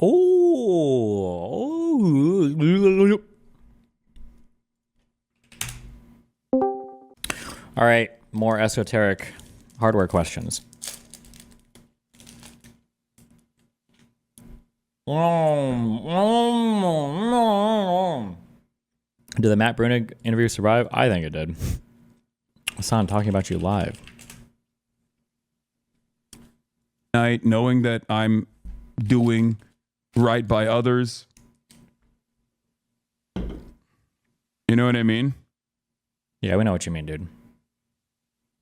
Oh. All right, more esoteric hardware questions. Do the Matt Brunig interview survive? I think it did. Hasan, talking about you live. Night, knowing that I'm doing right by others. You know what I mean? Yeah, we know what you mean, dude.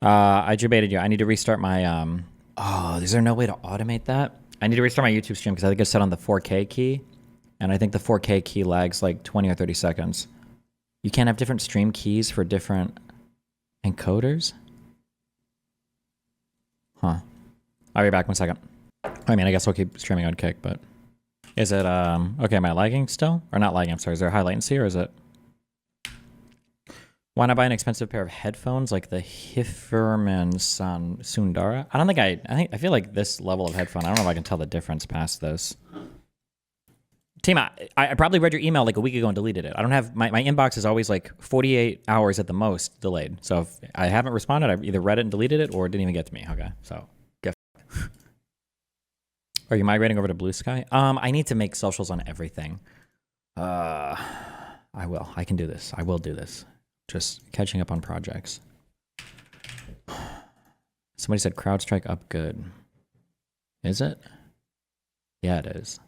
I debated you. I need to restart my oh, is there no way to automate that? I need to restart my YouTube stream because I think it's set on the 4K key. And I think the 4K key lags like 20 or 30 seconds. You can't have different stream keys for different encoders? Huh. I'll be back 1 second. I mean, I guess I'll keep streaming on Kick, but... Is it, okay, am I lagging still? Or not lagging, I'm sorry. Is there high latency or is it... Why not buy an expensive pair of headphones like the Hifferman Sundara? I don't think I feel like this level of headphone, I don't know if I can tell the difference past this. Team, I probably read your email like a week ago and deleted it. I don't have, my inbox is always like 48 hours at the most delayed. So if I haven't responded, I've either read it and deleted it or it didn't even get to me. Okay, so get. Are you migrating over to Blue Sky? I need to make socials on everything. I will. I can do this. I will do this. Just catching up on projects. Somebody said CrowdStrike up good. Is it? Yeah, it is.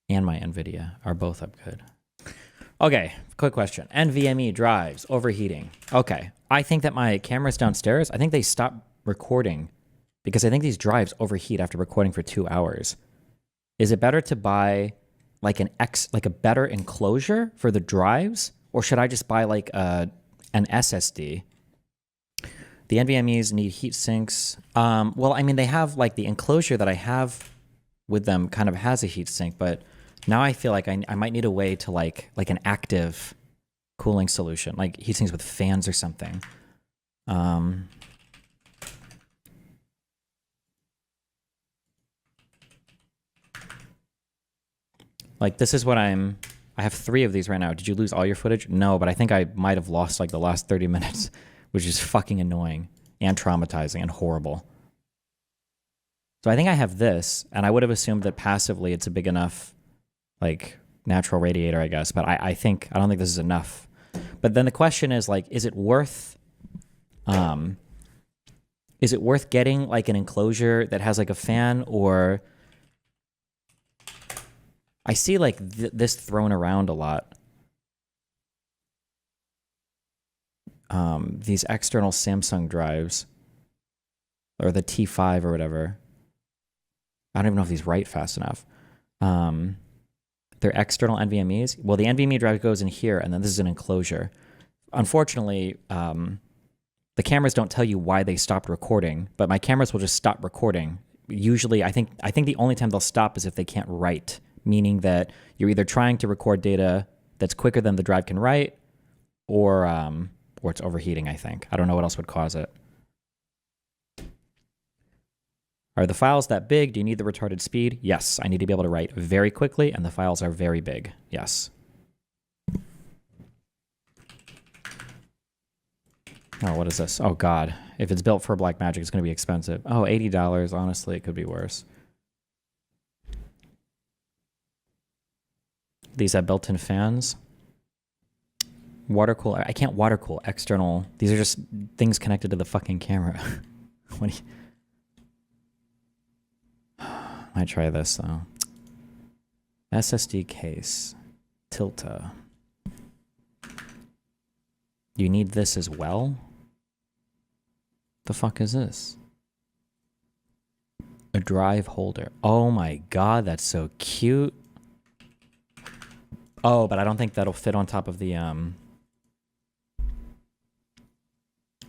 And my NVIDIA are both up good. Okay, quick question. NVMe drives overheating. Okay, I think that my cameras downstairs, I think they stopped recording because I think these drives overheat after recording for 2 hours. Is it better to buy like a better enclosure for the drives, or should I just buy like an SSD? The NVMe's need heat sinks. Well, I mean, they have like the enclosure that I have with them kind of has a heat sink, but now I feel like I might need a way to like an active cooling solution, like heat sinks with fans or something. Like this is what I have 3 of these right now. Did you lose all your footage? No, but I think I might have lost like the last 30 minutes, which is fucking annoying and traumatizing and horrible. So I think I have this, and I would have assumed that passively it's a big enough like natural radiator, I guess, but I don't think this is enough. But then the question is like, is it worth getting like an enclosure that has like a fan, or I see like this thrown around a lot. These external Samsung drives, or the T5 or whatever. I don't even know if these write fast enough. They're external NVMe's. Well, the NVMe drive goes in here, and then this is an enclosure. Unfortunately, the cameras don't tell you why they stopped recording, but my cameras will just stop recording. Usually, I think the only time they'll stop is if they can't write, meaning that you're either trying to record data that's quicker than the drive can write, or it's overheating, I think. I don't know what else would cause it. Are the files that big? Do you need the retarded speed? Yes, I need to be able to write very quickly, and the files are very big. Yes. Oh, what is this? Oh, God. If it's built for Blackmagic, it's going to be expensive. Oh, $80. Honestly, it could be worse. These have built-in fans. Water cool. I can't water cool external. These are just things connected to the fucking camera. What do you... Might try this though. SSD case. Tilta. You need this as well? The fuck is this? A drive holder. Oh my God, that's so cute. Oh, but I don't think that'll fit on top of the, I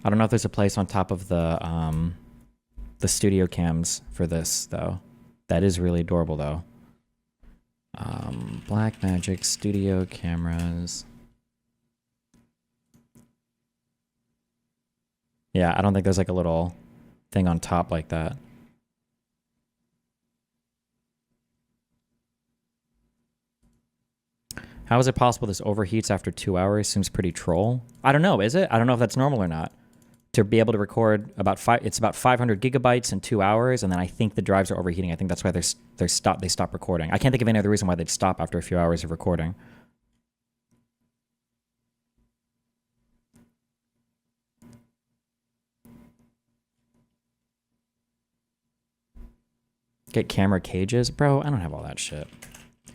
don't know if there's a place on top of the studio cams for this though. That is really adorable though. Blackmagic studio cameras. Yeah, I don't think there's like a little thing on top like that. How is it possible this overheats after 2 hours? Seems pretty troll. I don't know, is it? I don't know if that's normal or not. To be able to record it's about 500 gigabytes in 2 hours, and then I think the drives are overheating. I think that's why they stop recording. I can't think of any other reason why they'd stop after a few hours of recording. Get camera cages? Bro, I don't have all that shit.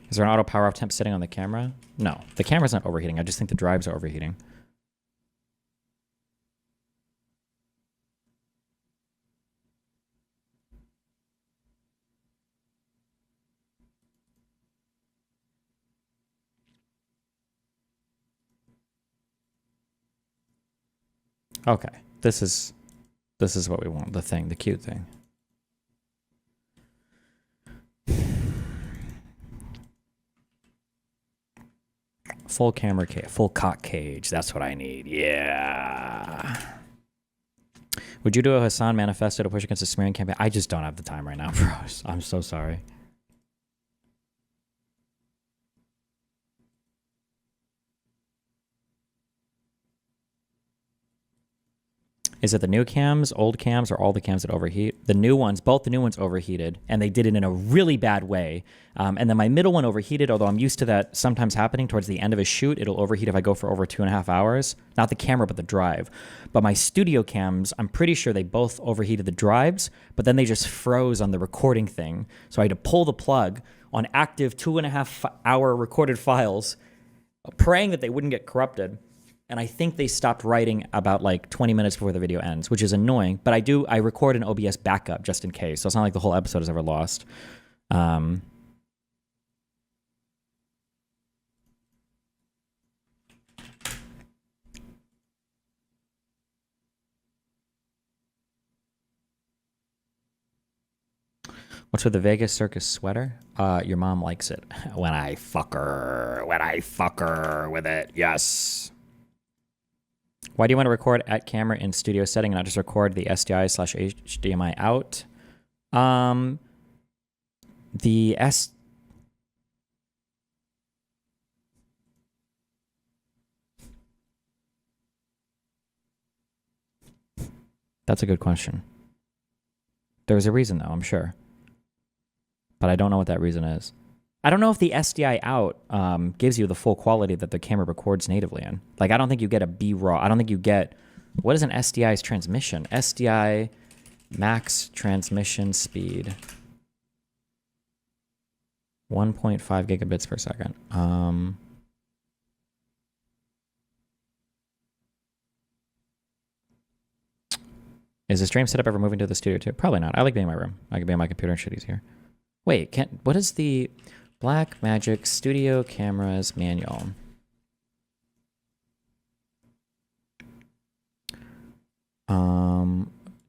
Is there an auto power off temp setting on the camera? No, the camera's not overheating. I just think the drives are overheating. Okay, this is what we want. The cute thing. Full camera cage, full cock cage. That's what I need. Yeah. Would you do a Hasan manifesto to push against the smearing campaign? I just don't have the time right now, bro. I'm so sorry. Is it the new cams, old cams, or all the cams that overheat? The new ones, both the new ones overheated, and they did it in a really bad way. And then my middle one overheated, although I'm used to that sometimes happening towards the end of a shoot. It'll overheat if I go for over 2.5 hours. Not the camera, but the drive. But my studio cams, I'm pretty sure they both overheated the drives, but then they just froze on the recording thing. So I had to pull the plug on active 2.5 hour recorded files, praying that they wouldn't get corrupted. And I think they stopped writing about like 20 minutes before the video ends, which is annoying. But I record an OBS backup just in case. So it's not like the whole episode is ever lost. What's with the Vegas Circus sweater? Your mom likes it. When I fuck her with it. Yes. Why do you want to record at camera in studio setting and not just record the SDI/HDMI out? That's a good question. There's a reason though, I'm sure. But I don't know what that reason is. I don't know if the SDI out gives you the full quality that the camera records natively in. Like, I don't think you get a B-raw. I don't think you get... What is an SDI's transmission? SDI max transmission speed. 1.5 gigabits per second. Is the stream setup ever moving to the studio too? Probably not. I like being in my room. I can be on my computer and shit easier. Wait, what is the... Blackmagic Studio Cameras Manual.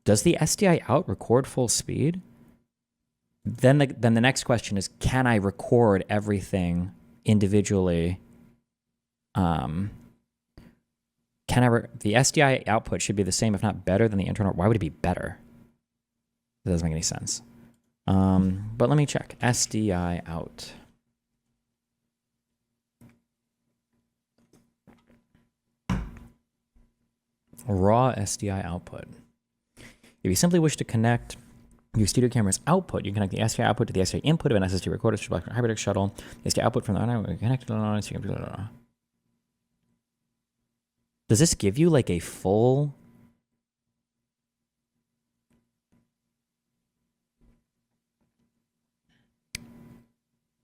Does the SDI out record full speed? Then the next question is, can I record everything individually? The SDI output should be the same, if not better, than the internal. Why would it be better? That doesn't make any sense. But let me check. SDI out. Raw SDI output. If you simply wish to connect your studio camera's output, you can connect the SDI output to the SDI input of an SSD recorder to a HyperDeck shuttle. The SDI output from the connected. Does this give you like a full...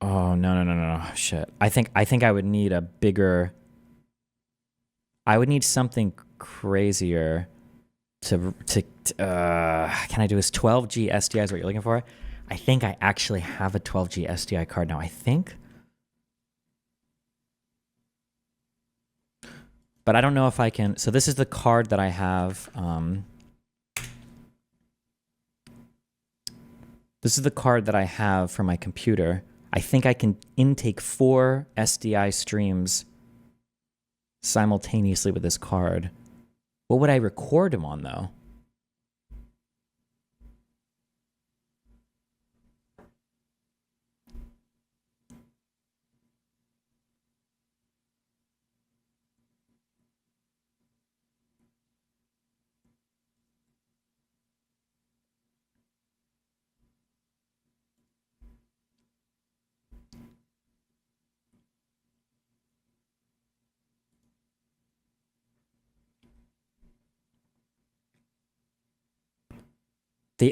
Oh, no. Shit. I think I would need a bigger... I would need something crazier can I do this 12G SDI is what you're looking for? I think I actually have a 12G SDI card now. I think. But I don't know if I can... So this is the card that I have. This is the card that I have for my computer. I think I can intake 4 SDI streams simultaneously with this card. What would I record them on, though?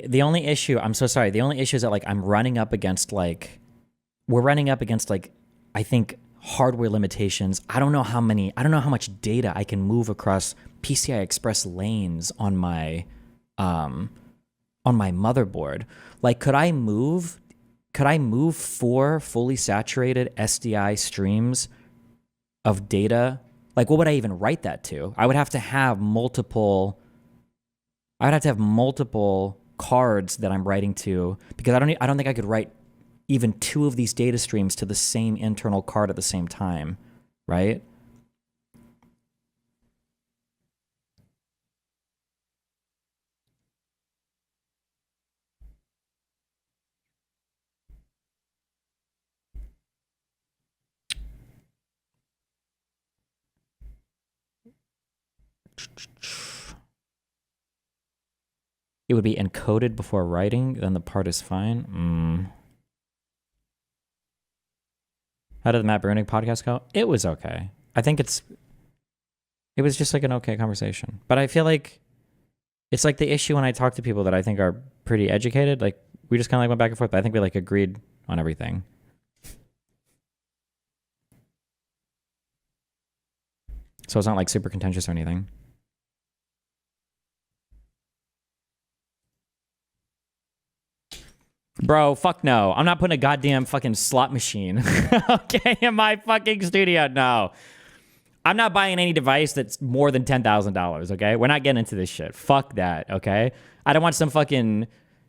The only issue, I'm so sorry. The only issue is that like I'm running up against like we're running up against like I think hardware limitations. I don't know how much data I can move across PCI Express lanes on my motherboard. Like could I move 4 fully saturated SDI streams of data? Like what would I even write that to? I would have to have multiple cards that I'm writing to, because I don't think I could write even 2 of these data streams to the same internal card at the same time, right? It would be encoded before writing, then the part is fine. How did the Matt Bruning podcast go? It was okay. I think it was just like an okay conversation. But I feel like it's like the issue when I talk to people that I think are pretty educated. Like we just kind of like went back and forth, but I think we like agreed on everything. So it's not like super contentious or anything. Bro, fuck no. I'm not putting a goddamn fucking slot machine, okay, in my fucking studio. No. I'm not buying any device that's more than $10,000, okay? We're not getting into this shit. Fuck that, okay? I don't want some fucking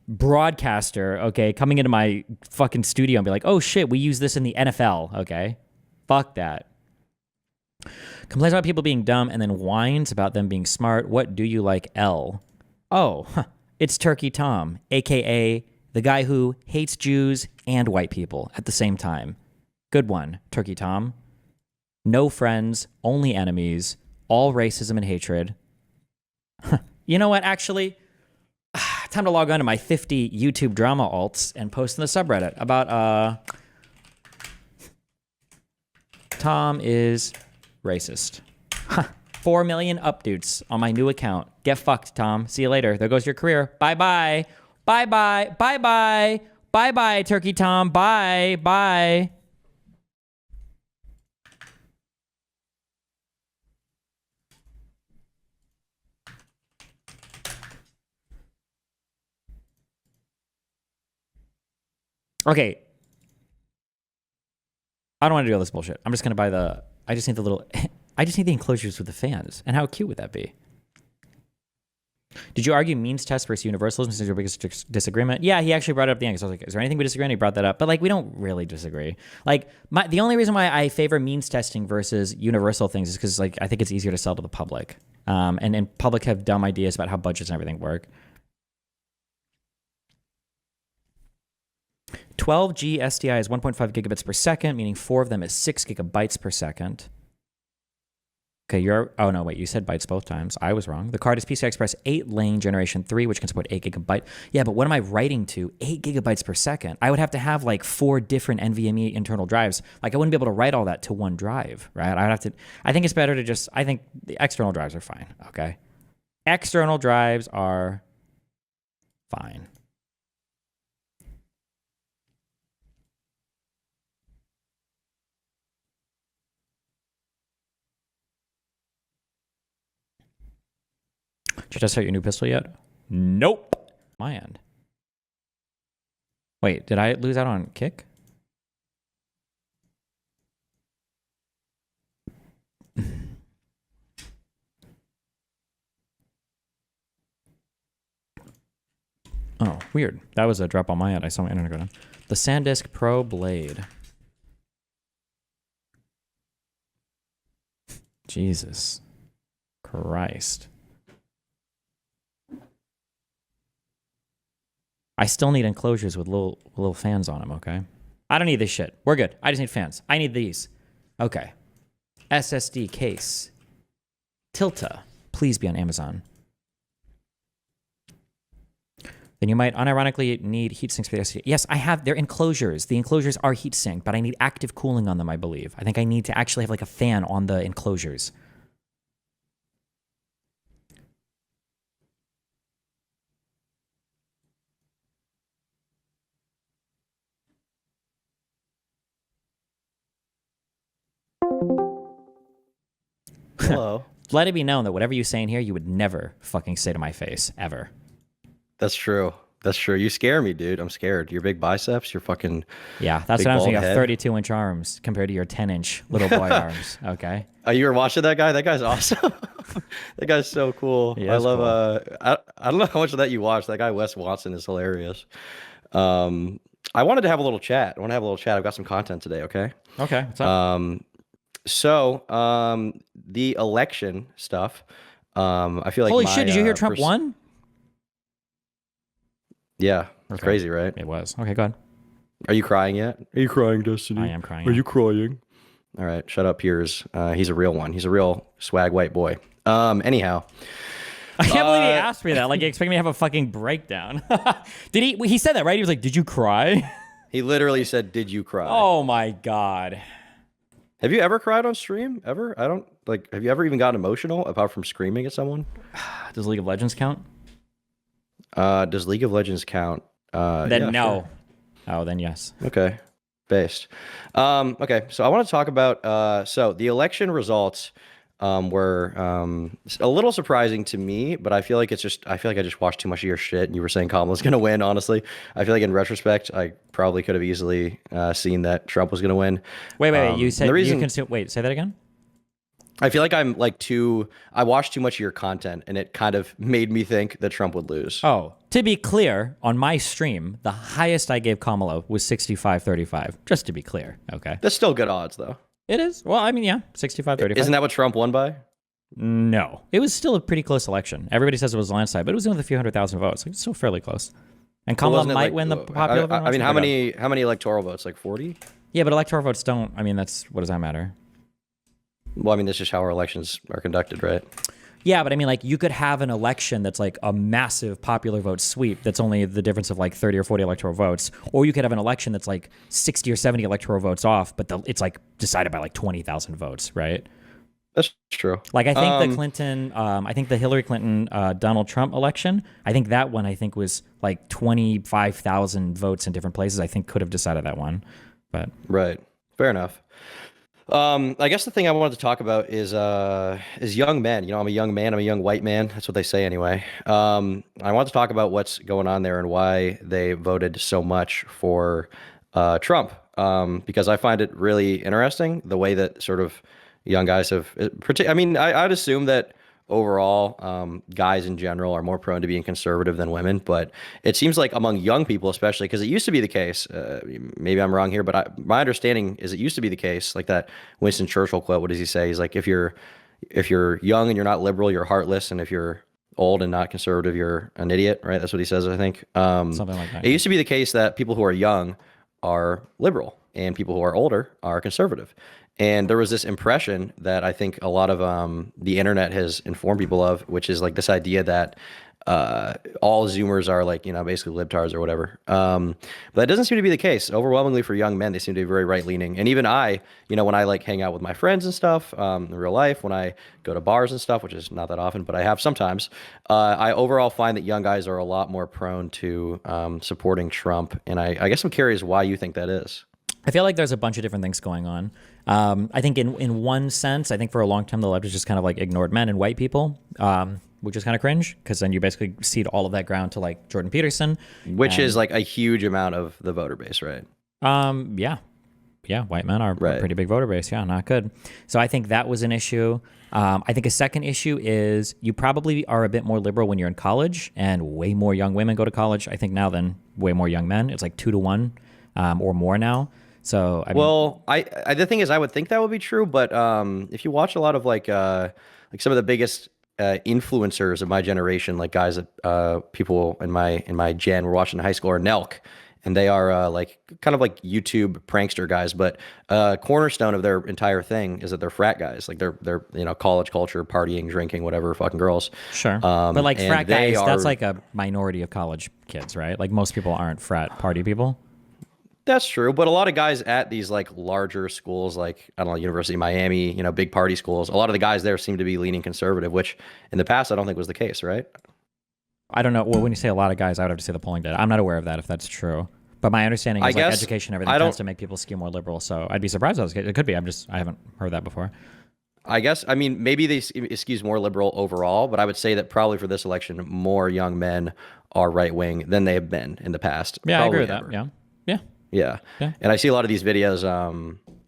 broadcaster, okay, coming into my fucking studio and be like, oh shit, we use this in the NFL, okay? Fuck that. Complains about people being dumb and then whines about them being smart. What do you like, L? Oh, it's Turkey Tom, a.k.a. the guy who hates Jews and white people at the same time. Good one, Turkey Tom. No friends, only enemies, all racism and hatred. You know what, actually? Time to log on to my 50 YouTube drama alts and post in the subreddit about, Tom is racist. 4 million updates on my new account. Get fucked, Tom. See you later. There goes your career. Bye-bye. Bye-bye. Bye-bye. Bye-bye, Turkey Tom. Bye. Bye. Okay. I don't want to do all this bullshit. I'm just going to buy I just need the enclosures with the fans. And how cute would that be? Did you argue means test versus universalism since your biggest disagreement? Yeah, he actually brought it up at the end. So I was like, is there anything we disagree on? He brought that up. But like, we don't really disagree. Like, the only reason why I favor means testing versus universal things is because like I think it's easier to sell to the public. And public have dumb ideas about how budgets and everything work. 12G SDI is 1.5 gigabits per second, meaning 4 of them is 6 gigabytes per second. Okay, oh no, wait, you said bytes both times. I was wrong. The card is PCI Express 8-lane generation 3, which can support 8 gigabyte. Yeah, but what am I writing to? 8 gigabytes per second. I would have to have like 4 different NVMe internal drives. Like I wouldn't be able to write all that to one drive, right? I think it's better to I think the external drives are fine, okay? External drives are fine. Did you test out your new pistol yet? Nope. My end. Wait, did I lose out on kick? Oh, weird. That was a drop on my end. I saw my internet go down. The SanDisk Pro Blade. Jesus Christ. I still need enclosures with little fans on them, okay? I don't need this shit. We're good. I just need fans. I need these. Okay. SSD case. Tilta. Please be on Amazon. Then you might unironically need heat sinks for the SSD. Yes, I have. They're enclosures. The enclosures are heat sink, but I need active cooling on them, I believe. I think I need to actually have like a fan on the enclosures. Hello. Let it be known that whatever you say in here, you would never fucking say to my face, ever. That's true. That's true. You scare me, dude. I'm scared. Your big biceps, your fucking Yeah, that's big what I'm saying. You bald have head. 32-inch arms compared to your 10-inch little boy arms, okay? You were watching that guy? That guy's awesome. That guy's so cool. He I is love cool. I don't know how much of that you watched. That guy Wes Watson is hilarious. I wanted to have a little chat. I want to have a little chat. I've got some content today, okay? Okay, what's up? The election stuff. I feel like Holy my shit, did you hear Trump won? Yeah, it's Okay. crazy, right? It was. Okay, go ahead. Are you crying yet? Are you crying, Destiny? I am crying. Are you crying? All right, shut up, Piers. He's a real one. He's a real swag white boy. Anyhow, I can't believe he asked me that. Like, he expected me to have a fucking breakdown. Did he? He said that, right? He was like, did you cry? he literally said, "Did you cry?" Oh my God. Have you ever cried on stream? Ever? I don't like. Have you ever even gotten emotional apart from screaming at someone? Does League of Legends count? Does League of Legends count? Then yeah, no. Oh, then yes. Sure. Okay. Based. Okay. So I want to talk about. So the election results were a little surprising to me, but I feel like I feel like I just watched too much of your shit. And you were saying Kamala's going to win. Honestly, I feel like in retrospect, I probably could have easily seen that Trump was going to win. Wait. You said the reason, you consume. Wait, say that again. I feel like I'm like I watched too much of your content, and it kind of made me think that Trump would lose. Oh, to be clear, on my stream, the highest I gave Kamala was 65-35. Just to be clear, okay? That's still good odds, though. It is. Well, I mean, yeah, 65-35. Isn't that what Trump won by? No. It was still a pretty close election. Everybody says it was a landslide, but it was with a few 100,000 votes. Like, it's still fairly close. And Kamala Wasn't it might like- win the popular vote. I mean, how many electoral votes? Like 40? Yeah, but electoral votes don't. I mean, what does that matter? Well, I mean, that's just how our elections are conducted, right? Yeah, but I mean, like, you could have an election that's like a massive popular vote sweep that's only the difference of like 30 or 40 electoral votes. Or you could have an election that's like 60 or 70 electoral votes off, but it's like decided by like 20,000 votes, right? That's true. Like, I think the Hillary Clinton, Donald Trump election, I think that one, was like 25,000 votes in different places. I think could have decided that one, but. Right. Fair enough. I guess the thing I wanted to talk about is young men. You know, I'm a young man. I'm a young white man. That's what they say anyway. I want to talk about what's going on there and why they voted so much for Trump. Because I find it really interesting the way that sort of young guys have. I mean, I'd assume that overall, guys in general are more prone to being conservative than women, but it seems like among young people, especially because it used to be the case, maybe I'm wrong here, but my understanding is it used to be the case, like that Winston Churchill quote. What does he say? He's like, if you're young and you're not liberal, you're heartless. And if you're old and not conservative, you're an idiot, right? That's what he says, I think. Something like that. It used to be the case that people who are young are liberal and people who are older are conservative. And there was this impression that I think a lot of the internet has informed people of, which is like this idea that all Zoomers are like, basically libtards or whatever. But that doesn't seem to be the case. Overwhelmingly for young men, they seem to be very right leaning. And even I, when I like hang out with my friends and stuff in real life, when I go to bars and stuff, which is not that often, but I have sometimes, I overall find that young guys are a lot more prone to supporting Trump. And I guess I'm curious why you think that is. I feel like there's a bunch of different things going on. I think in one sense, I think for a long time, the left has just kind of like ignored men and white people, which is kind of cringe because then you basically cede all of that ground to like Jordan Peterson. Which is like a huge amount of the voter base, right? Yeah, white men are a pretty big voter base. Yeah, not good. So I think that was an issue. I think a second issue is you probably are a bit more liberal when you're in college and way more young women go to college, I think now than way more young men. It's like 2 to 1 or more now. So I the thing is, I would think that would be true, but if you watch a lot of like some of the biggest influencers of my generation, like guys that people in my gen were watching in high school, are Nelk, and they are like kind of like YouTube prankster guys, but cornerstone of their entire thing is that they're frat guys, like they're college culture, partying, drinking, whatever, fucking girls. Sure, but like frat guys, that's like a minority of college kids, right? Like most people aren't frat party people. That's true, but a lot of guys at these like larger schools, like I don't know, University of Miami, big party schools, a lot of the guys there seem to be leaning conservative, which in the past I don't think was the case, right? I don't know. Well, when you say a lot of guys, I would have to say the polling data. I'm not aware of that if that's true. But my understanding is like education and everything tends to make people skew more liberal. So I'd be surprised if it could be. I haven't heard that before. I guess, I mean, maybe it skews more liberal overall, but I would say that probably for this election, more young men are right wing than they have been in the past, Yeah, I agree probably with that. ever. Yeah. Yeah. Yeah. Yeah. And I see a lot of these videos,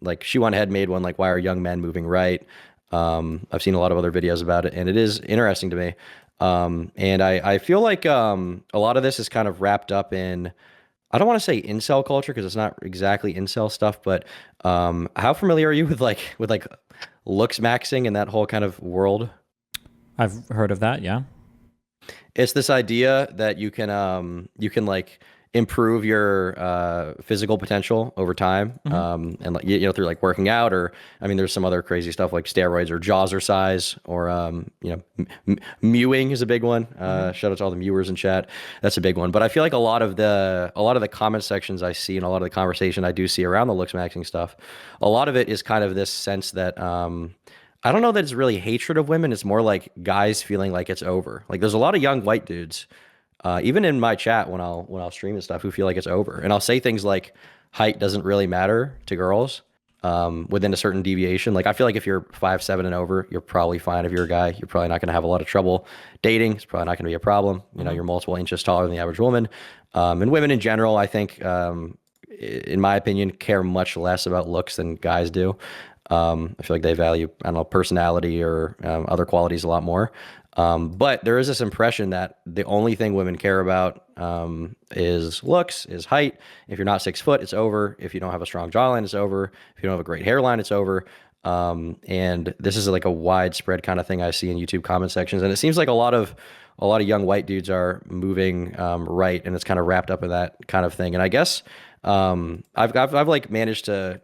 like she went ahead and made one like, why are young men moving right? I've seen a lot of other videos about it, and it is interesting to me. And I feel like a lot of this is kind of wrapped up in, I don't want to say incel culture because it's not exactly incel stuff, but how familiar are you with like looks maxing and that whole kind of world? I've heard of that. Yeah. It's this idea that you can like improve your physical potential over time, and like you know through like working out, or I mean there's some other crazy stuff like steroids or jazzercise, or you know mewing is a big one. Shout out to all the mewers in chat. That's a big one. But I feel like a lot of the comment sections I see and a lot of the conversation I do see around the looks maxing stuff, a lot of it is kind of this sense that I don't know that it's really hatred of women. It's more like guys feeling like it's over. Like there's a lot of young white dudes, even in my chat when I'll stream and stuff, who feel like it's over. And I'll say things like height doesn't really matter to girls within a certain deviation. Like I feel like if you're 5'7" and over, you're probably fine. If you're a guy, you're probably not going to have a lot of trouble dating. It's probably not going to be a problem. You know, you're multiple inches taller than the average woman. And women in general, I think, in my opinion, care much less about looks than guys do. I feel like they value, I don't know, personality or other qualities a lot more. But there is this impression that the only thing women care about is looks, is height. If you're not 6 foot, it's over. If you don't have a strong jawline, it's over. If you don't have a great hairline, it's over. And this is like a widespread kind of thing I see in YouTube comment sections. And it seems like a lot of young white dudes are moving right, and it's kind of wrapped up in that kind of thing. And I guess I've like managed to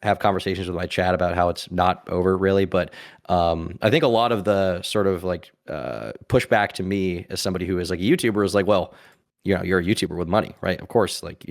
have conversations with my chat about how it's not over really, but I think a lot of the sort of like pushback to me as somebody who is like a YouTuber is like, well, you know, you're a YouTuber with money, right? Of course, like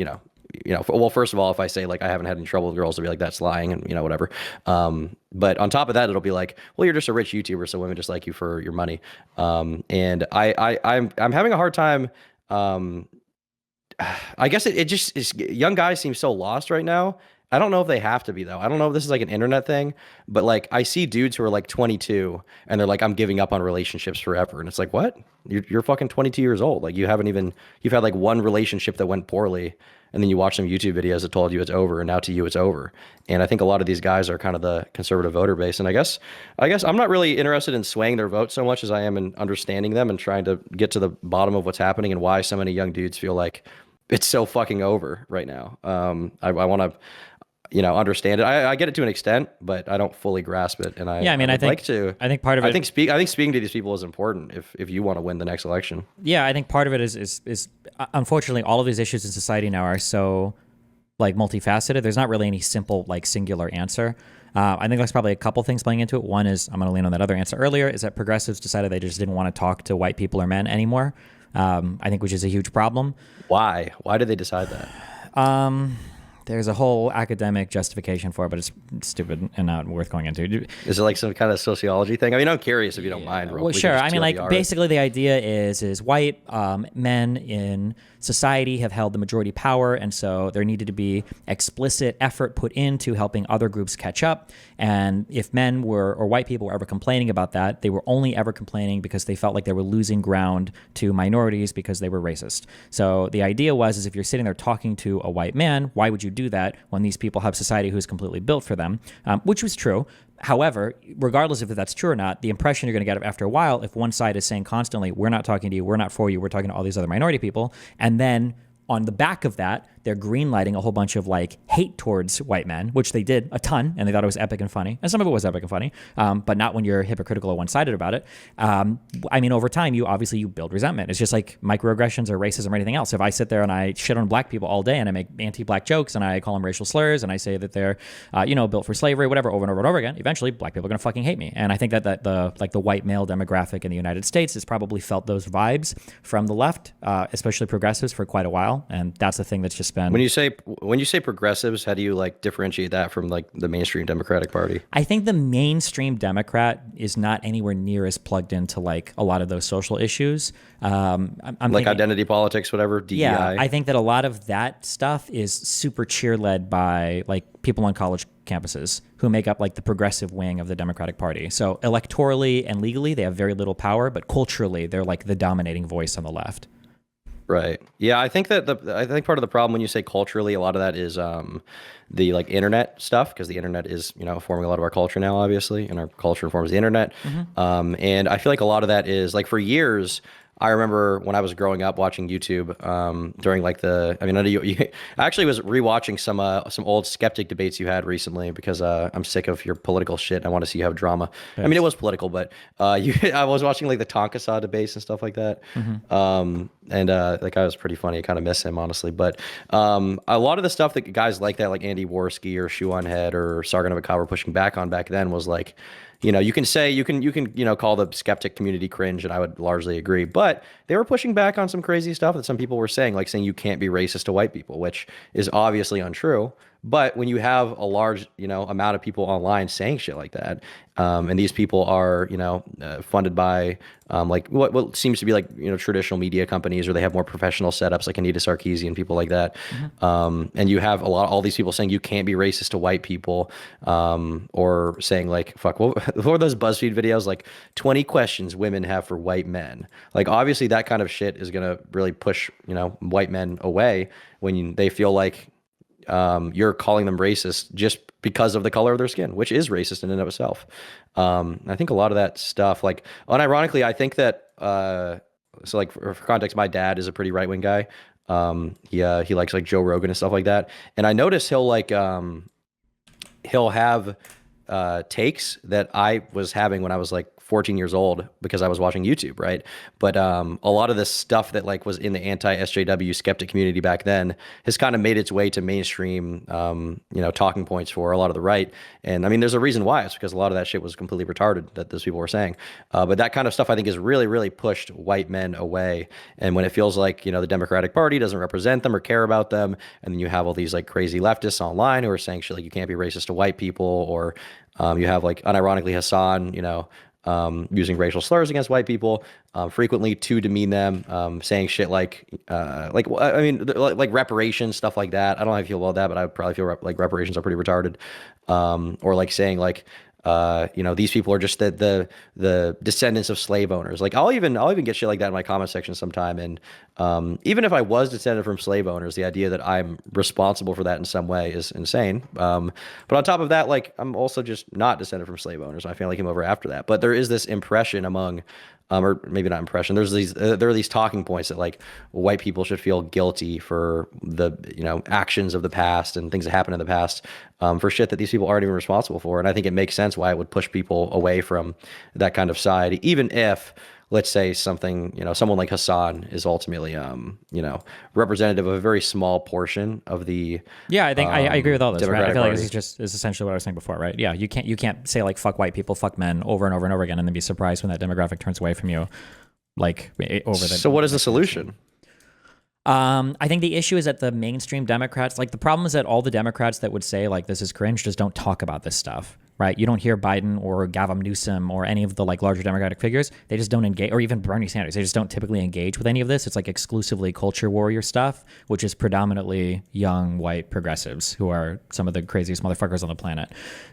well, first of all, if I say like I haven't had any trouble with girls, they'll be like that's lying, and you know whatever. But on top of that, it'll be like, well, you're just a rich YouTuber, so women just like you for your money. And I'm having a hard time. I guess it just is. Young guys seem so lost right now. I don't know if they have to be though. I don't know if this is like an internet thing, but like I see dudes who are like 22 and they're like, I'm giving up on relationships forever. And it's like, what? You're fucking 22 years old. Like you've had like one relationship that went poorly, and then you watch some YouTube videos that told you it's over, and now to you it's over. And I think a lot of these guys are kind of the conservative voter base. And I guess I'm not really interested in swaying their vote so much as I am in understanding them and trying to get to the bottom of what's happening and why so many young dudes feel like it's so fucking over right now. I want to, understand it. I get it to an extent, but I don't fully grasp it. And I think part of it. I think speaking to these people is important if you want to win the next election. Yeah, I think part of it is unfortunately all of these issues in society now are so like multifaceted. There's not really any simple like singular answer. I think there's probably a couple things playing into it. One is, I'm going to lean on that other answer earlier, is that progressives decided they just didn't want to talk to white people or men anymore. I think, which is a huge problem. Why? Why did they decide that? There's a whole academic justification for it, but it's stupid and not worth going into. Is it like some kind of sociology thing? I mean, I'm curious if you don't mind. Well, sure. I mean, like basically the idea is white men in society have held the majority power, and so there needed to be explicit effort put into helping other groups catch up. And if men or white people were ever complaining about that, they were only ever complaining because they felt like they were losing ground to minorities because they were racist. So the idea is if you're sitting there talking to a white man, why would you do that when these people have society who's completely built for them, which was true. However, regardless of if that's true or not, the impression you're going to get after a while, if one side is saying constantly, we're not talking to you, we're not for you, we're talking to all these other minority people, and then on the back of that, they're greenlighting a whole bunch of like hate towards white men, which they did a ton, and they thought it was epic and funny. And some of it was epic and funny, but not when you're hypocritical or one-sided about it. I mean, over time, you build resentment. It's just like microaggressions or racism or anything else. If I sit there and I shit on black people all day and I make anti-black jokes and I call them racial slurs and I say that they're, built for slavery, whatever, over and over and over again, eventually black people are going to fucking hate me. And I think that the white male demographic in the United States has probably felt those vibes from the left, especially progressives, for quite a while. And that's the thing that's just been. When you say progressives, how do you like differentiate that from like the mainstream Democratic Party? I think the mainstream Democrat is not anywhere near as plugged into like a lot of those social issues. I'm Like thinking, identity politics, whatever, DEI. yeah, I think that a lot of that stuff is super cheer-led by like people on college campuses who make up like the progressive wing of the Democratic Party. So electorally and legally, they have very little power, but culturally, they're like the dominating voice on the left. Right. Yeah, I think that I think part of the problem when you say culturally, a lot of that is the like internet stuff, because the internet is, you know, forming a lot of our culture now, obviously, and our culture informs the internet. And I feel like a lot of that is like for years. I remember when I was growing up watching YouTube during like I know I actually was rewatching some old skeptic debates you had recently because I'm sick of your political shit. I want to see you have drama. I mean, it was political, but I was watching like the Tonka Saw debates and stuff like that. And that guy was pretty funny. I kind of miss him, honestly. But a lot of the stuff that guys like that, like Andy Worski or Shoe on Head or Sargon of Akkad were pushing back on back then was like, you know, you can say you can call the skeptic community cringe, and I would largely agree. But they were pushing back on some crazy stuff that some people were saying, like saying you can't be racist to white people, which is obviously untrue. But when you have a large, amount of people online saying shit like that, and these people are, funded by like what seems to be like, traditional media companies, or they have more professional setups like Anita Sarkeesian, people like that. And you have all these people saying you can't be racist to white people, or saying like, fuck, what were those BuzzFeed videos? Like 20 questions women have for white men. Like obviously that kind of shit is going to really push, white men away when they feel like, you're calling them racist just because of the color of their skin, which is racist in and of itself. I think a lot of that stuff, like, unironically, I think that, so like for context, my dad is a pretty right-wing guy. He likes like Joe Rogan and stuff like that. And I notice he'll have, takes that I was having when I was like 14 years old because I was watching YouTube, right? But a lot of this stuff that like was in the anti-SJW skeptic community back then has kind of made its way to mainstream, talking points for a lot of the right. And I mean, there's a reason why. It's because a lot of that shit was completely retarded that those people were saying. But that kind of stuff I think has really, really pushed white men away. And when it feels like, the Democratic Party doesn't represent them or care about them, and then you have all these like crazy leftists online who are saying shit like you can't be racist to white people, or you have like unironically Hasan, using racial slurs against white people, frequently to demean them, saying shit like reparations, stuff like that. I don't know how you feel about that, but I would probably feel like reparations are pretty retarded. Or like saying like, these people are just the descendants of slave owners. Like I'll even get shit like that in my comment section sometime. And even if I was descended from slave owners, the idea that I'm responsible for that in some way is insane. But on top of that, like I'm also just not descended from slave owners. My family came over after that. But there is this impression among, or maybe not impression. There are these talking points that like white people should feel guilty for the actions of the past and things that happened in the past, for shit that these people aren't even responsible for. And I think it makes sense why it would push people away from that kind of side, even if, let's say, someone like Hasan is ultimately, representative of a very small portion of the. Yeah, I think I agree with all this. Right? I feel Party. like this is essentially what I was saying before, right? Yeah, you can't say like fuck white people, fuck men over and over and over again, and then be surprised when that demographic turns away from you, like over the. So what is the solution? I think the issue is that the mainstream Democrats, like the problem is that all the Democrats that would say like this is cringe just don't talk about this stuff, right? You don't hear Biden or Gavin Newsom or any of the like larger Democratic figures. They just don't engage, or even Bernie Sanders. They just don't typically engage with any of this. It's like exclusively culture warrior stuff, which is predominantly young white progressives who are some of the craziest motherfuckers on the planet.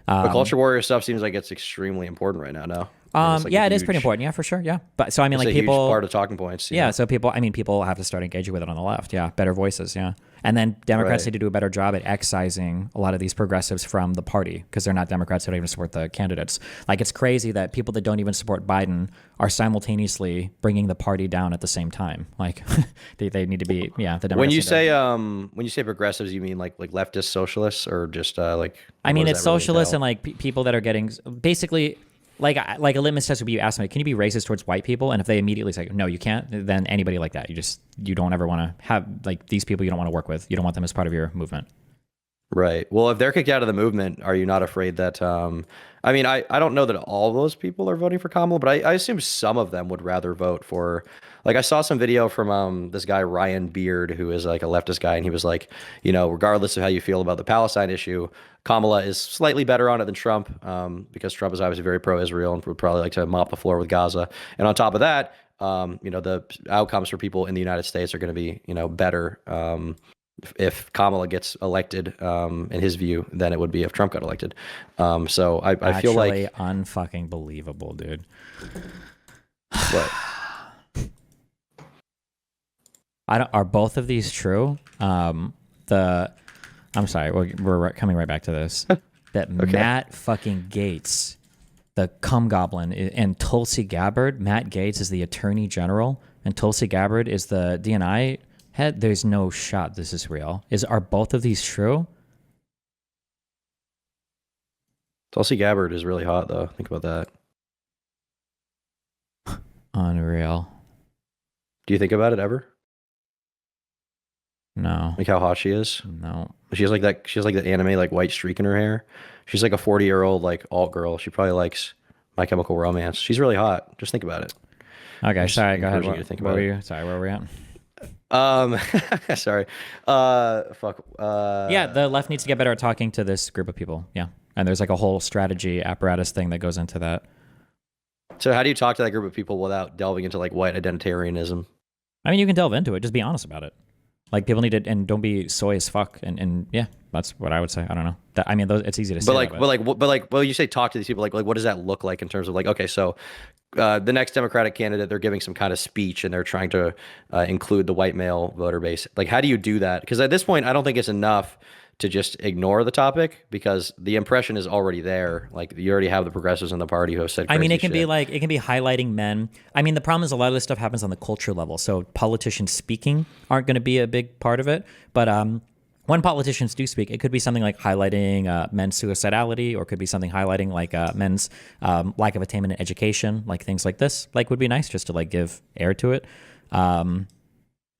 But culture warrior stuff seems like it's extremely important right now. No. It is pretty important. Yeah, for sure. Yeah. But so, I mean, like people, huge part of talking points. Yeah. So people have to start engaging with it on the left. Yeah. Better voices. Yeah. And then Democrats need to do a better job at excising a lot of these progressives from the party because they're not Democrats who don't even support the candidates. Like it's crazy that people that don't even support Biden are simultaneously bringing the party down at the same time. Like they need to be, the Democrats. When you say progressives, you mean like leftist socialists or just like? I mean, it's socialists and like people that are getting basically. Like a litmus test would be you ask them, can you be racist towards white people? And if they immediately say, no, you can't, then anybody like that, you don't ever want to have like these people you don't want to work with. You don't want them as part of your movement. Right. Well, if they're kicked out of the movement, are you not afraid that, I mean, I don't know that all those people are voting for Kamala, but I assume some of them would rather vote for, like, I saw some video from this guy, Ryan Beard, who is like a leftist guy, and he was like, regardless of how you feel about the Palestine issue, Kamala is slightly better on it than Trump, because Trump is obviously very pro-Israel and would probably like to mop the floor with Gaza. And on top of that, the outcomes for people in the United States are going to be, better. If Kamala gets elected, in his view, than it would be if Trump got elected. So I feel Actually, like unfucking believable, dude. what? Are both of these true? I'm sorry, we're coming right back to this. That Okay. Matt fucking Gaetz, the cum goblin, and Tulsi Gabbard. Matt Gaetz is the attorney general, and Tulsi Gabbard is the DNI head. There's no shot this is real. Are both of these true? Tulsi Gabbard is really hot, though. Think about that. Unreal. Do you think about it ever? No. Like how hot she is? No. She has like that. She has like the anime like white streak in her hair. She's like a 40-year-old like alt girl. She probably likes My Chemical Romance. She's really hot. Just think about it. Okay, sorry. Go ahead. encouraging you to think What about were it. you? Sorry, where were we at? Sorry. Fuck. Yeah, the left needs to get better at talking to this group of people. Yeah, and there's like a whole strategy apparatus thing that goes into that. So how do you talk to that group of people without delving into like white identitarianism? I mean, you can delve into it. Just be honest about it. Like people need to, and don't be soy as fuck. And yeah, that's what I would say. I don't know. I mean, it's easy to say. Well, you say talk to these people. Like, what does that look like in terms of like, okay, so the next Democratic candidate, they're giving some kind of speech and they're trying to include the white male voter base. Like, how do you do that? Because at this point, I don't think it's enough to just ignore the topic because the impression is already there. Like, you already have the progressives in the party who have said. I mean, it can shit. be like, it can be highlighting men. I mean, the problem is a lot of this stuff happens on the culture level. So politicians speaking aren't going to be a big part of it. But when politicians do speak, it could be something like highlighting men's suicidality, or it could be something highlighting like men's lack of attainment in education, like things like this. Like, would be nice just to like give air to it.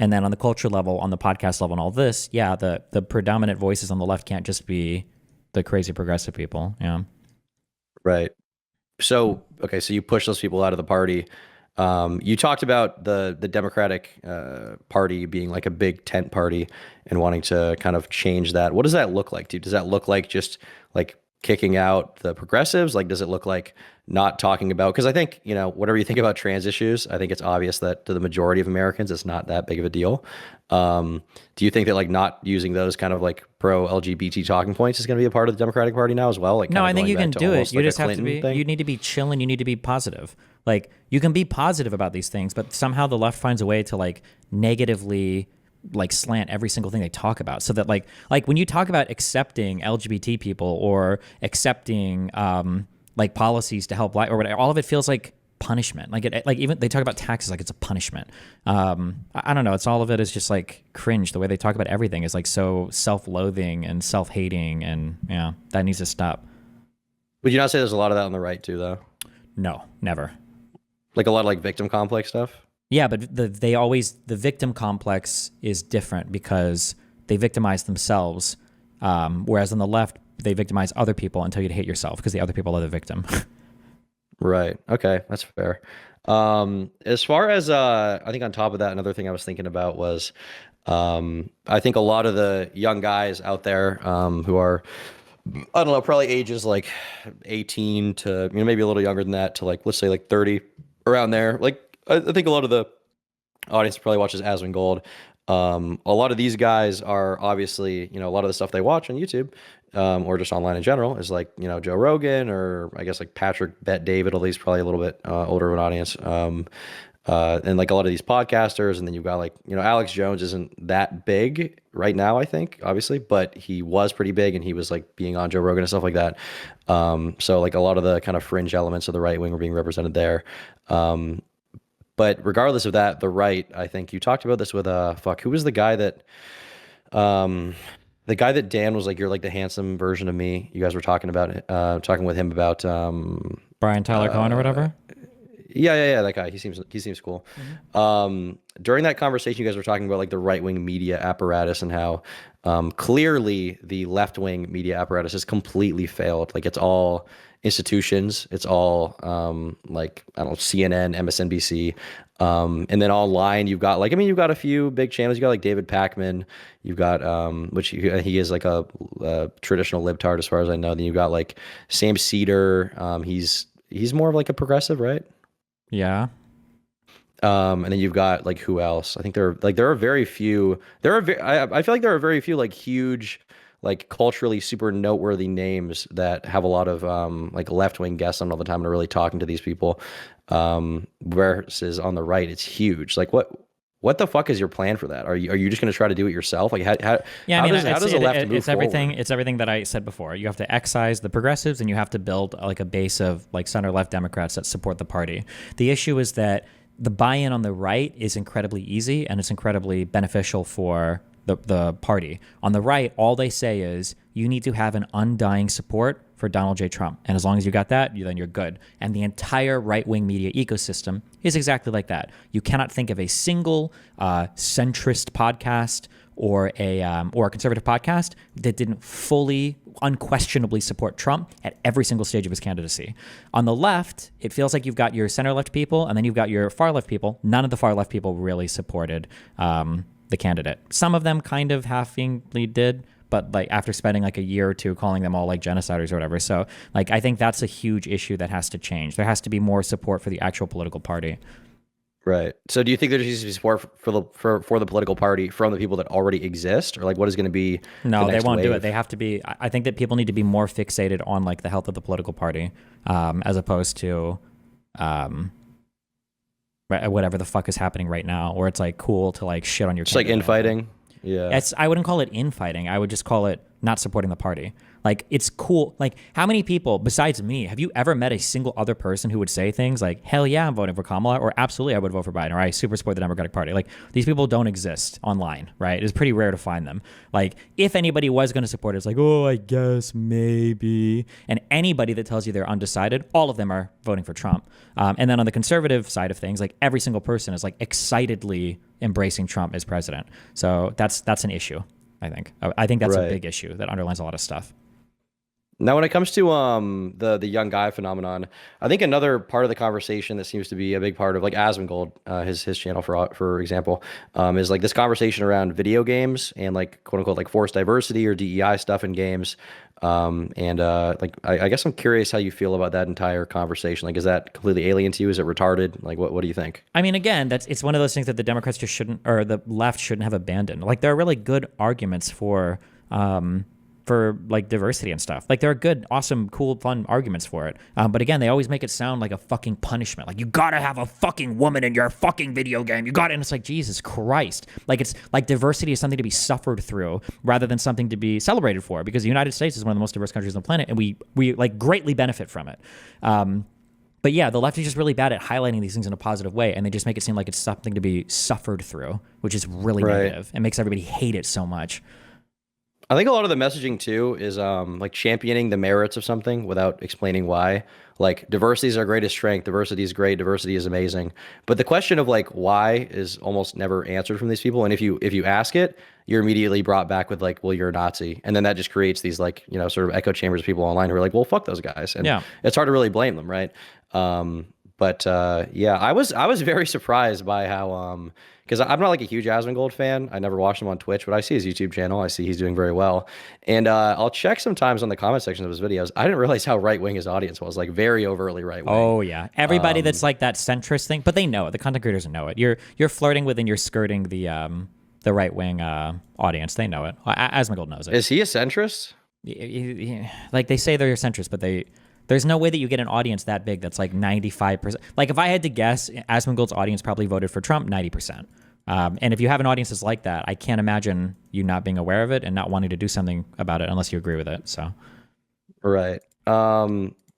And then on the culture level, on the podcast level, and all this, yeah, the predominant voices on the left can't just be the crazy progressive people. Yeah. Right. So, okay, so you push those people out of the party. You talked about the Democratic Party being like a big tent party and wanting to kind of change that. What does that look like, dude? Does that look like just like kicking out the progressives? Like, does it look like not talking about, because I think, whatever you think about trans issues, I think it's obvious that to the majority of Americans, it's not that big of a deal. Do you think that like not using those kind of like pro LGBT talking points is going to be a part of the Democratic Party now as well? Like, no, I think you can do it. You like just have to be, you need to be chill and you need to be positive. Like, you can be positive about these things, but somehow the left finds a way to like negatively like slant every single thing they talk about, so that like when you talk about accepting LGBT people or accepting like policies to help black or whatever, all of it feels like punishment. Like even they talk about taxes like it's a punishment. I don't know. It's all of it is just like cringe. The way they talk about everything is like so self-loathing and self-hating, and yeah, that needs to stop. Would you not say there's a lot of that on the right too, though? No, never. Like a lot of like victim complex stuff. Yeah, but the victim complex is different because they victimize themselves, whereas on the left they victimize other people until you hate yourself because the other people are the victim. Right. Okay, that's fair. As far as I think on top of that, another thing I was thinking about was I think a lot of the young guys out there who are, I don't know, probably ages like 18 to maybe a little younger than that to like, let's say like 30, around there. Like, I think a lot of the audience probably watches Asmon Gold. A lot of these guys are obviously, a lot of the stuff they watch on YouTube or just online in general is like, Joe Rogan, or I guess like Patrick Bet David, although he's probably a little bit older of an audience. And like a lot of these podcasters, and then you've got like, Alex Jones isn't that big right now, I think, obviously, but he was pretty big and he was like being on Joe Rogan and stuff like that. So like a lot of the kind of fringe elements of the right wing were being represented there. But regardless of that, the right, I think you talked about this with who was the guy that Dan was like, you're like the handsome version of me. You guys were talking about it, talking with him about Brian Tyler Cohen or whatever. Yeah, that guy. He seems cool. Mm-hmm. During that conversation, you guys were talking about like the right wing media apparatus and how Clearly, the left-wing media apparatus has completely failed. Like it's all institutions. It's all like I don't know, CNN, MSNBC, and then online you've got like you've got a few big channels. You got like David Pakman. You've got which he is like a traditional libtard as far as I know. Then you've got like Sam Cedar. He's more of like a progressive, right? Yeah. And then you've got like who else? I think there are very few. I feel like there are very few like huge, like culturally super noteworthy names that have a lot of like left wing guests on all the time and are really talking to these people. Versus on the right, it's huge. Like what the fuck is your plan for that? Are you just going to try to do it yourself? Like Yeah, I mean, how does the left move it's everything. forward? It's everything that I said before. You have to excise the progressives, and you have to build like a base of like center left Democrats that support the party. The issue is that the buy-in on the right is incredibly easy, and it's incredibly beneficial for the party. On the right, all they say is you need to have an undying support for Donald J. Trump. And as long as you got that, then you're good. And the entire right-wing media ecosystem is exactly like that. You cannot think of a single centrist podcast or a conservative podcast that didn't fully, unquestionably support Trump at every single stage of his candidacy. On the left, it feels like you've got your center-left people, and then you've got your far-left people. None of the far-left people really supported the candidate. Some of them kind of halfingly did, but like after spending like a year or two calling them all like genociders or whatever. So like I think that's a huge issue that has to change. There has to be more support for the actual political party. Right. So do you think there needs to be support for the political party from the people that already exist, or like what is going to be? No, the they next won't do wave? it. They have to be. I think that people need to be more fixated on like the health of the political party, as opposed to whatever the fuck is happening right now, where it's like cool to like shit on your. Just like candidate. infighting. Yeah. I wouldn't call it infighting. I would just call it not supporting the party. Like, it's cool. Like, how many people besides me have you ever met a single other person who would say things like, hell yeah, I'm voting for Kamala, or absolutely I would vote for Biden, or I super support the Democratic Party? Like, these people don't exist online, right? It's pretty rare to find them. Like, if anybody was going to support it, it's like, oh, I guess maybe. And anybody that tells you they're undecided, all of them are voting for Trump. And then on the conservative side of things, like every single person is like excitedly embracing Trump as president. So that's an issue, I think. I think that's a big issue that underlines a lot of stuff. Now, when it comes to the young guy phenomenon, I think another part of the conversation that seems to be a big part of like Asmongold, his channel for example, is like this conversation around video games and like quote unquote like forced diversity or DEI stuff in games. Like I guess I'm curious how you feel about that entire conversation. Like, is that completely alien to you? Is it retarded? Like, what do you think? I mean, again, it's one of those things that the Democrats just shouldn't, or the left shouldn't have abandoned. Like, there are really good arguments for like diversity and stuff. Like, there are good, awesome, cool, fun arguments for it. But again, they always make it sound like a fucking punishment. Like, you gotta have a fucking woman in your fucking video game. You got it. And it's like, Jesus Christ. Like, it's like diversity is something to be suffered through rather than something to be celebrated for, because the United States is one of the most diverse countries on the planet, and we like greatly benefit from it. But yeah, the left is just really bad at highlighting these things in a positive way, and they just make it seem like it's something to be suffered through, which is really negative. It makes everybody hate it so much. I think a lot of the messaging too is like championing the merits of something without explaining why. Like, diversity is our greatest strength. Diversity is great. Diversity is amazing. But the question of like why is almost never answered from these people. And if you ask it, you're immediately brought back with like, well, you're a Nazi, and then that just creates these like sort of echo chambers of people online who are like, well, fuck those guys, and it's hard to really blame them, right? Yeah, I was very surprised by how because I'm not like a huge Asmongold fan. I never watched him on Twitch, but I see his YouTube channel. I see he's doing very well, and I'll check sometimes on the comment section of his videos. I didn't realize how right wing his audience was, like very overtly right wing. Oh yeah, everybody that's like that centrist thing, but they know it. The content creators know it. You're flirting with and you're skirting the right wing audience. They know it. Asmongold knows it. Is he a centrist? Like, they say they're a centrist, but there's no way that you get an audience that big that's like 95%. Like, if I had to guess, Asmongold's audience probably voted for Trump 90%. And if you have an audience that's like that, I can't imagine you not being aware of it and not wanting to do something about it unless you agree with it. So, right.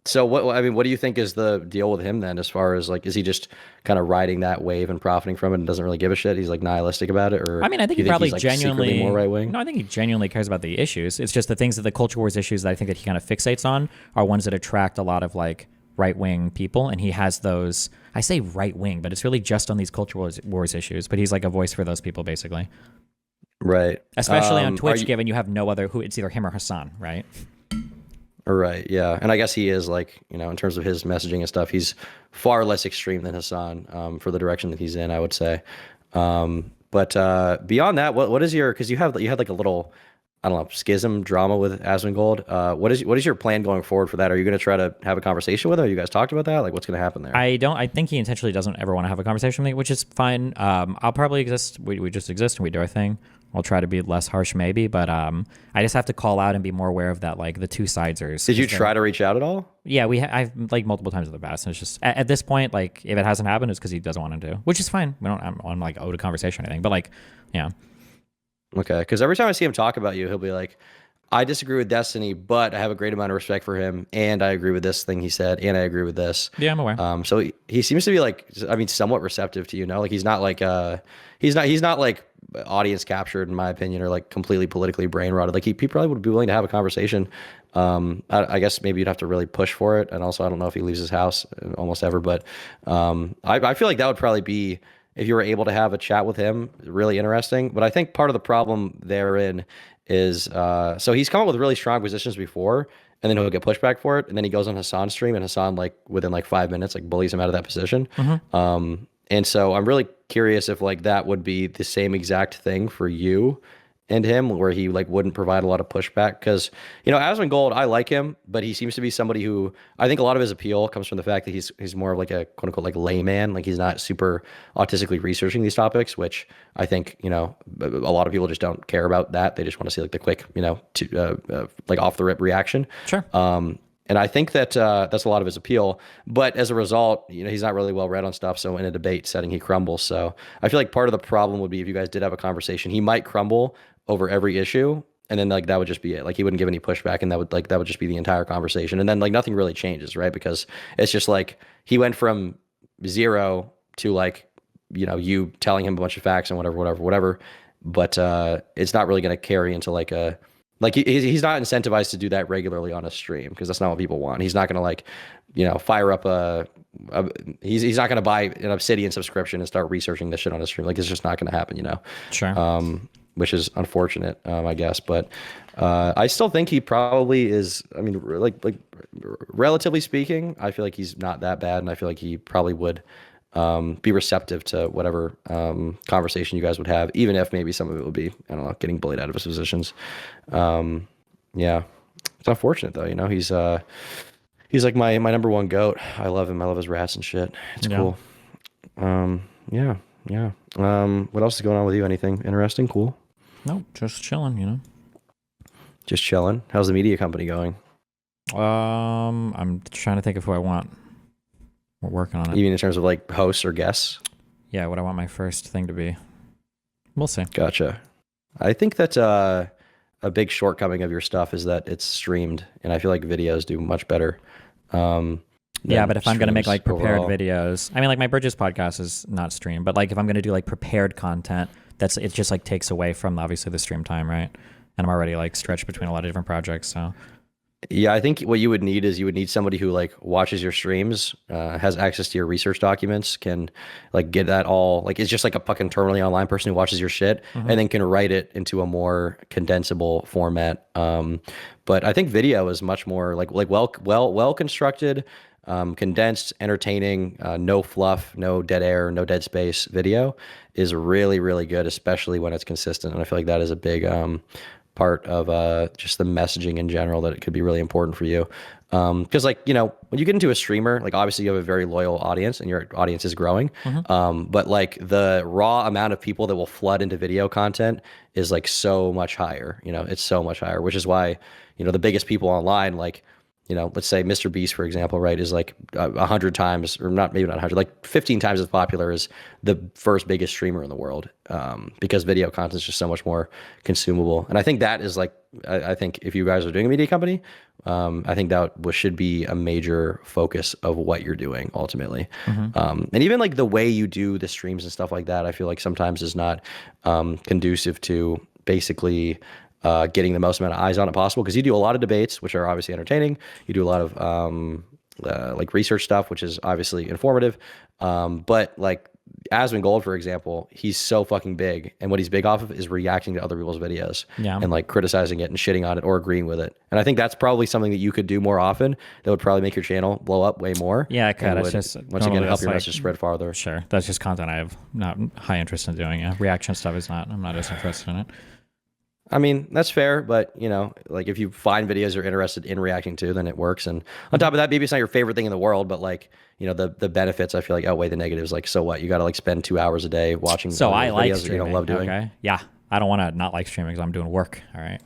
So what do you think is the deal with him then, as far as like, is he just kind of riding that wave and profiting from it and doesn't really give a shit? He's like nihilistic about it, or I mean, I think do he you probably he's, like, genuinely secretly more right wing. No, I think he genuinely cares about the issues. It's just the things that the culture wars issues that I think that he kind of fixates on are ones that attract a lot of like right wing people, and he has those. I say right wing, but it's really just on these culture wars issues. But he's like a voice for those people, basically. Right. Especially on Are Twitch, you, given you have no other who it's either him or Hasan, right? right. Yeah. And I guess he is like, in terms of his messaging and stuff, he's far less extreme than Hassan, for the direction that he's in, I would say. But beyond that, what is your, because you had like a little, I don't know, schism drama with Asmongold. What is your plan going forward for that? Are you going to try to have a conversation with him? Have you guys talked about that? Like, what's going to happen there? I think he intentionally doesn't ever want to have a conversation with me, which is fine. I'll probably exist. We just exist and we do our thing. I'll try to be less harsh maybe, but I just have to call out and be more aware of that, like the two sidesers. Did you try to reach out at all? Yeah, I've like multiple times in the past, and it's just at this point, like if it hasn't happened, it's because he doesn't want to do, which is fine. I'm like owed a conversation or anything, but like, yeah. Okay, because every time I see him talk about you, he'll be like, I disagree with Destiny, but I have a great amount of respect for him, and I agree with this thing he said, and I agree with this. Yeah, I'm aware. So he seems to be like, I mean, somewhat receptive to like he's not like he's not like audience captured in my opinion, or like completely politically brain rotted. Like he probably would be willing to have a conversation. I guess maybe you'd have to really push for it, and also I don't know if he leaves his house almost ever, but I feel like that would probably be, if you were able to have a chat with him, really interesting. But I think part of the problem therein is, so he's come up with really strong positions before, and then he'll get pushback for it, and then he goes on Hasan's stream, and Hasan, like within like 5 minutes, like bullies him out of that position. And so I'm really curious if like that would be the same exact thing for you and him, where he like wouldn't provide a lot of pushback. Because Asmongold, I like him, but he seems to be somebody who, I think a lot of his appeal comes from the fact that he's more of like a quote unquote like layman. Like he's not super autistically researching these topics, which I think a lot of people just don't care about that. They just want to see like the quick like off the rip reaction. Sure. And I think that that's a lot of his appeal. But as a result, he's not really well read on stuff. So in a debate setting, he crumbles. So I feel like part of the problem would be if you guys did have a conversation, he might crumble over every issue, and then like that would just be it. Like he wouldn't give any pushback, and that would just be the entire conversation. And then like nothing really changes, right? Because it's just like he went from 0 to like you telling him a bunch of facts and whatever. But it's not really going to carry into like a. Like he's not incentivized to do that regularly on a stream, because that's not what people want. He's not going to like, fire up he's not going to buy an Obsidian subscription and start researching this shit on a stream. Like it's just not going to happen, Sure. Which is unfortunate, I guess. But I still think he probably is. I mean, like relatively speaking, I feel like he's not that bad, and I feel like he probably would be receptive to whatever conversation you guys would have, even if maybe some of it would be, I don't know, getting bullied out of his positions. Yeah, it's unfortunate though. He's like my number one goat. I love him. I love his rats and shit. It's cool. Yeah. What else is going on with you? Anything interesting? Cool. No, just chilling. Just chilling. How's the media company going? I'm trying to think of who I want. We're working on it. Even in terms of like hosts or guests? Yeah, what I want my first thing to be. We'll see. Gotcha. I think that a big shortcoming of your stuff is that it's streamed, and I feel like videos do much better. Yeah, but if I'm going to make like prepared overall. videos, I mean, like my Bridges podcast is not streamed, but like if I'm going to do like prepared content, it just like takes away from obviously the stream time, right? And I'm already like stretched between a lot of different projects, so. Yeah, I think what you would need is somebody who like watches your streams, has access to your research documents, can like get that all, like it's just like a fucking terminally online person who watches your shit, and then can write it into a more condensable format. But I think video is much more like well constructed, condensed, entertaining, no fluff, no dead air, no dead space. Video is really, really good, especially when it's consistent. And I feel like that is a big part of just the messaging in general, that it could be really important for you. Because like, when you get into a streamer, like obviously you have a very loyal audience and your audience is growing. But like the raw amount of people that will flood into video content is like so much higher, it's so much higher, which is why, the biggest people online, like, let's say Mr. Beast, for example, right, is like 100 times, or maybe not 100, like 15 times as popular as the first biggest streamer in the world, because video content is just so much more consumable. And I think that is like, I think if you guys are doing a media company, I think that should be a major focus of what you're doing ultimately. And even like the way you do the streams and stuff like that, I feel like sometimes is not conducive to basically getting the most amount of eyes on it possible, because you do a lot of debates, which are obviously entertaining. You do a lot of like research stuff, which is obviously informative. But like Asmongold, for example, he's so fucking big, and what he's big off of is reacting to other people's videos Yeah. and like criticizing it and shitting on it or agreeing with it. And I think that's probably something that you could do more often. That would probably make your channel blow up way more. Yeah, it could. and It's would, just once again normally help that's your like- message spread farther. Sure. That's just content I have not high interest in doing. Yeah. Reaction stuff is not. I'm not as interested in it. I mean, that's fair, but you know, like if you find videos you're interested in reacting to, then it works. And on top of that, maybe it's not your favorite thing in the world, but like, you know, the benefits I feel like outweigh the negatives. Like, so what? You got to like spend 2 hours a day watching So other I like videos that streaming. you don't love doing. Okay. Yeah. I don't want to not like streaming because I'm doing work. All right.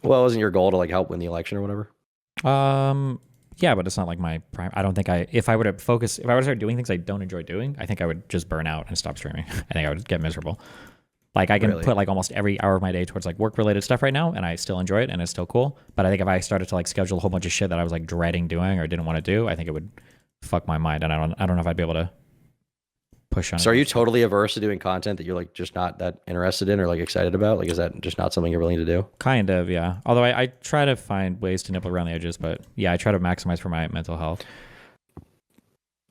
Well, isn't your goal to like help win the election or whatever? Yeah, but it's not like my prime. I don't think if I were to start doing things I don't enjoy doing, I think I would just burn out and stop streaming. I think I would get miserable. Like I can Really? put like almost every hour of my day towards like work related stuff right now, and I still enjoy it and it's still cool. But I think if I started to like schedule a whole bunch of shit that I was like dreading doing or didn't want to do, I think it would fuck my mind, and I don't know if I'd be able to push on. So are you totally averse to doing content that you're like just not that interested in or like excited about? Like, is that just not something you're willing to do? Kind of, yeah. Although I try to find ways to nibble around the edges, but yeah, I try to maximize for my mental health.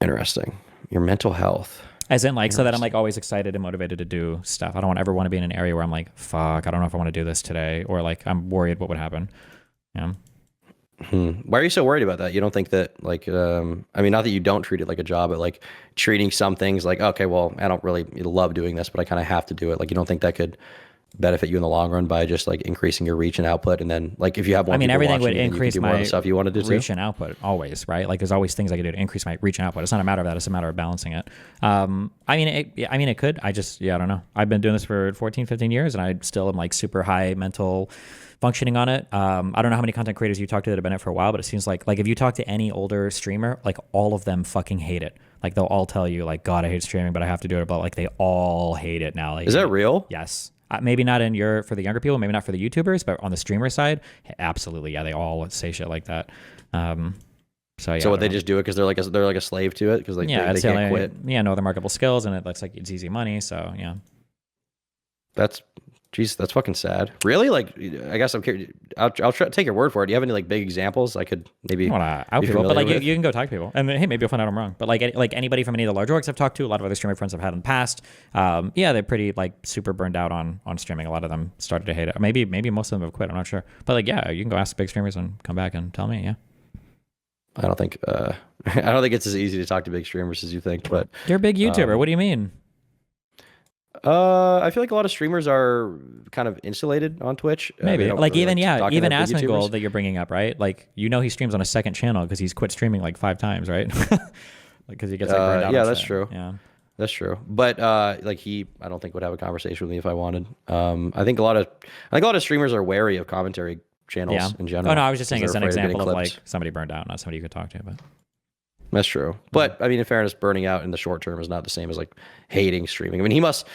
Interesting. Your mental health. As in, like, so that I'm like always excited and motivated to do stuff. I don't ever want to be in an area where I'm like, fuck, I don't know if I want to do this today, or like I'm worried what would happen. Yeah. Why are you so worried about that? You don't think that like, I mean, not that you don't treat it like a job, but like treating some things like, okay, well, I don't really love doing this, but I kind of have to do it. Like, you don't think that could benefit you in the long run by just like increasing your reach and output? And then like, if you have more, I mean, people everything would watching, then you can increase do more of my the stuff you want to do too. reach and output always, right? Like there's always things I can do to increase my reach and output. It's not a matter of that. It's a matter of balancing it. I mean, it could. I don't know. I've been doing this for 14, 15 years and I still am like super high mental functioning on it. I don't know how many content creators you talk to that have been in it for a while, but it seems like if you talk to any older streamer, like all of them fucking hate it. Like they'll all tell you like, God, I hate streaming, but I have to do it. But like they all hate it now. Like, Is that real? Yes. Maybe not for the younger people, maybe not for the YouTubers, but on the streamer side, absolutely. Yeah, they all say shit like that. So yeah. So what, they just do it because they're like a slave to it because like they can't quit. Yeah, no other marketable skills, and it looks like it's easy money. So yeah. Jeez, that's fucking sad. Really? Like, I guess I'm curious. I'll try to take your word for it. Do you have any like big examples I could maybe? I want to out be people, but like familiar with? you can go talk to people, and hey, maybe you'll find out I'm wrong. But like anybody from any of the large orgs I've talked to, a lot of other streamer friends I've had in the past, yeah, they're pretty like super burned out on streaming. A lot of them started to hate it. Maybe most of them have quit. I'm not sure, but like yeah, you can go ask big streamers and come back and tell me. Yeah. I don't think it's as easy to talk to big streamers as you think, but You're a big YouTuber. What do you mean? I feel like a lot of streamers are kind of insulated on Twitch. Maybe They don't like really even talk to even their big Asmongold YouTubers. that you're bringing up, right? Like he streams on a second channel because he's quit streaming like 5 times, right? Because he gets like burned out. Yeah, on that's shit. true. Yeah. That's true. But like I don't think would have a conversation with me if I wanted. I think a lot of streamers are wary of commentary channels Yeah. in general. Oh no, I was just saying 'cause it's they're an afraid of example of getting like clipped. somebody burned out, not somebody you could talk to. But That's true. But I mean, in fairness, burning out in the short term is not the same as like hating streaming. I mean, he must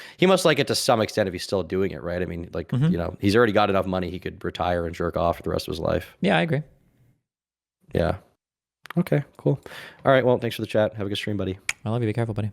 like it to some extent if he's still doing it, right? I mean, like, you know, he's already got enough money. He could retire and jerk off for the rest of his life. yeah, I agree. Yeah. Okay, cool. All right. Well, thanks for the chat. Have a good stream, buddy. I love you. Be careful, buddy.